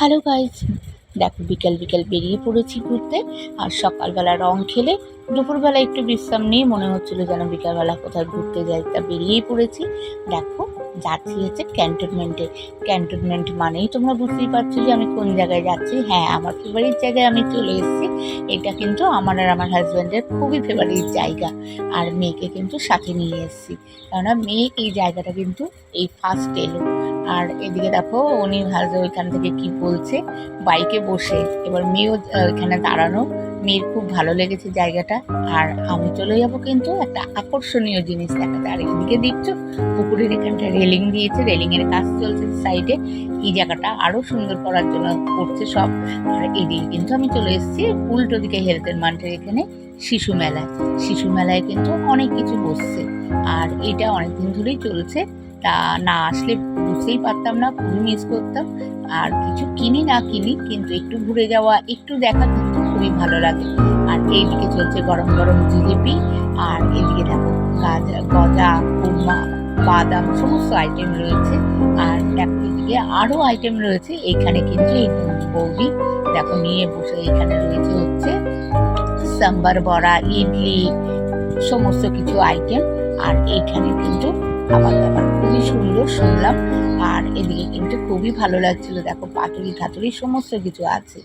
Hello guys, দেখো বিকেল বিকেল বেরিয়ে পড়েছি ঘুরতে। আর সকালবেলা রং খেলে দুপুরবেলা একটু বিশ্রাম নিয়ে মনে হচ্ছিল যেন বিকালবেলা কোথায় ঘুরতে যাই, তা বেরিয়েই পড়েছি। দেখো যাচ্ছি হচ্ছে ক্যান্টনমেন্টে। ক্যান্টনমেন্ট মানেই তোমরা বুঝতেই পারছো যে আমি কোন জায়গায় যাচ্ছি। হ্যাঁ, আমার ফেভারিট জায়গায় আমি চলে এসেছি। এটা কিন্তু আমার আর আমার হাজব্যান্ডের খুবই ফেভারিট জায়গা। আর মেয়েকে কিন্তু সাথে নিয়ে এসেছি, কেননা মেয়ে এই জায়গাটা কিন্তু এই ফার্স্ট এলো। আর এদিকে দেখো উনি ওইখান থেকে কি বলছে, বাইকে বসে। এবার মেয়েও এখানে দাঁড়ানো, মেয়ের খুব ভালো লেগেছে জায়গাটা। আর আমি চলে যাব কিন্তু একটা আকর্ষণীয় জিনিস দেখাতে। আর এদিকে দেখছো পুকুরের এখানটা রেলিং দিয়েছে, রেলিং এর কাজ চলছে সাইডে। এই জায়গাটা আরো সুন্দর করার জন্য করছে সব। আর এদিকে কিন্তু আমি চলে এসেছি উল্টো দিকে হেলথের মাঠের এখানে শিশু মেলায়। শিশু মেলায় কিন্তু অনেক কিছু বসছে, আর এটা অনেকদিন ধরেই চলছে। তা না আসলে বুঝতেই পারতাম না, খুবই মিস করতাম। আর কিছু কিনি না কিনি, কিন্তু একটু ঘুরে যাওয়া, একটু দেখা কিন্তু খুবই ভালো লাগে। আর এইদিকে চলছে গরম গরম জিলিপি। আর এদিকে দেখো গজা, খুরমা, বাদাম সমস্ত আইটেম রয়েছে। আর এদিকে আরো আইটেম রয়েছে। এখানে কিন্তু এই বৌদি দেখো নিয়ে বসে, এখানে রয়েছে হচ্ছে সাম্বার বড়া, ইডলি, সমস্ত কিছু আইটেম। আর এইখানে কিন্তু খাবার দাবার খুবই সুন্দর শুনলাম। আর এদিকে কিন্তু খুবই ভালো লাগছিল, দেখো পাতুরি ঠাতুরি সমস্ত কিছু আছে।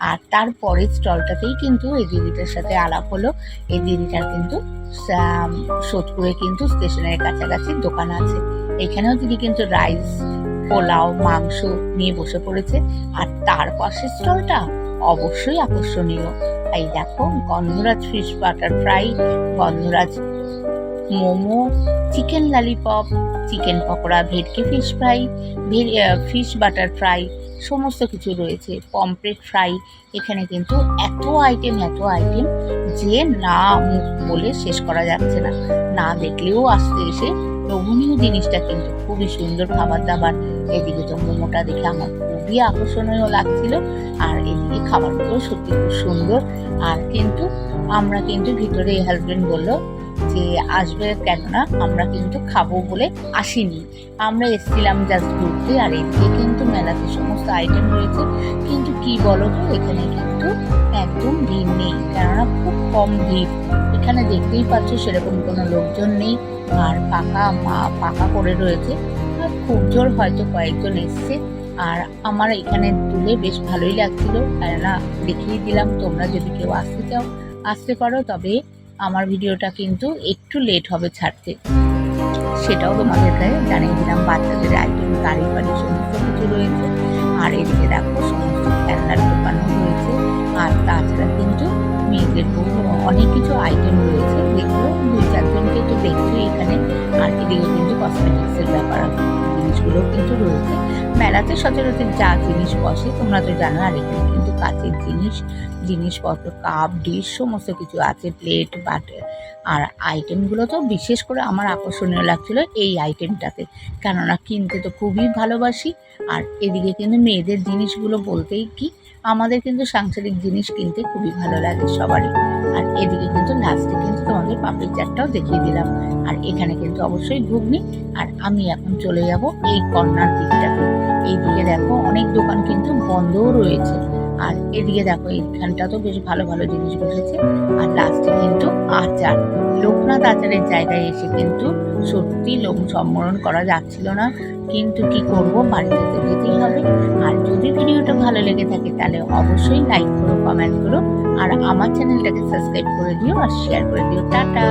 আর তারপরে স্টলটাতেই কিন্তু এই দিদিটার সাথে আলাপ হলো। এই দিদিটার কিন্তু সোদপুরে কিন্তু স্টেশনের কাছাকাছি দোকান আছে। এখানেও দিদি কিন্তু রাইস, পোলাও, মাংস নিয়ে বসে পড়েছে। আর তার পাশে স্টলটা অবশ্যই আকর্ষণীয়। এই দেখো গন্ধরাজ ফিশ বাটার ফ্রাই, গন্ধরাজ momo, chicken lollipop, chicken pakora, ভেটকি fish fry, fish butter fry সমস্ত কিছু রয়েছে, পমফ্রেট ফ্রাই। এখানে কিন্তু এত আইটেম যে না মুখ বলে শেষ করা যাচ্ছে না, না দেখলেও আসতে এসে লোভনীয় জিনিসটা কিন্তু খুবই সুন্দর খাবার দাবার। এদিকে তো মোমোটা দেখে আমার খুবই আকর্ষণীয় লাগছিল। আর এদিকে খাবারগুলো সত্যি খুব সুন্দর। আর কিন্তু আমরা কিন্তু ভিতরে হাজবেন্ড বললো যে আসবে, কেননা আমরা কিন্তু খাবো বলে আসিনি, আমরা এসেছিলাম জাস্ট ঘুরতে। আর এদিকে কিন্তু মেলাতে সমস্ত আইটেম রয়েছে, কিন্তু কি বলো তো এখানে কিন্তু একদম ভিড় নেই, কেননা খুব কম ভিড়। এখানে দেখতেই পাচ্ছ সেরকম কোনো লোকজন নেই। আর পাকা করে রয়েছে। আর খুব জোর হয়তো কয়েকজন এসছে। আর আমার এখানে তুলে বেশ ভালোই লাগছিল, কেননা দেখিয়ে দিলাম তোমরা যদি কেউ আসতে চাও আসতে পারো। তবে আমার ভিডিওটা কিন্তু একটু লেট হবে ছাড়তে, সেটাও তোমাদেরকে জানিয়ে দিলাম। বাচ্চাদের আইটেম, গাড়ি বাড়ি সমস্ত কিছু রয়েছে। আর এদিকে দেখো সমস্ত খেলনার দোকানও রয়েছে। আর তাছাড়া কিন্তু মেয়েদের অনেক কিছু আইটেম রয়েছে, যেগুলো 2-4জনকে তো দেখছো এখানে। আর এদিকে কিন্তু কসমেটিক্সের ব্যাপার জিনিসগুলো কিন্তু রয়েছে। মেলাতে সচরাচর যা জিনিস বসে তোমরা তো জানো। আর এখানে কিন্তু কাঁচের জিনিসপত্র, কাপ, ডিশ সমস্ত কিছু আছে, প্লেট, বাটি। আর আইটেমগুলো তো বিশেষ করে আমার আকর্ষণীয় লাগছিল এই আইটেমটাতে, কেননা কিনতে তো খুবই ভালোবাসি। আর এদিকে কিন্তু মেয়েদের জিনিসগুলো বলতেই কি, আমাদের কিন্তু সাংসারিক জিনিস কিনতে খুবই ভালো লাগে সবারই। আর এদিকে কিন্তু লাস্টে কিন্তু তোমাদের পাপড়ি চাটটাও দেখিয়ে দিলাম। আর এখানে কিন্তু অবশ্যই ঘুগনি। আর আমি এখন চলে যাব এই কর্নার দিকটাতে। এইদিকে দেখো অনেক দোকান কিন্তু বন্ধও রয়েছে। আর এদিকে দেখো এইখানটা তো বেশ ভালো ভালো জিনিস বসেছে। আর লাস্টে কিন্তু আচার, লোকনাথ আচারের জায়গায় এসে কিন্তু সত্যি লোক সম্বরণ করা যাচ্ছিল না, কিন্তু কি করব, বাড়িতে তো যেতেই হবে। আর যদি ভিডিওটা ভালো লেগে থাকে তাহলে অবশ্যই লাইক করো, কমেন্ট করো। আর আমার চ্যানেলটাকে সাবস্ক্রাইব করে দিও আর শেয়ার করে দিও। টাটা।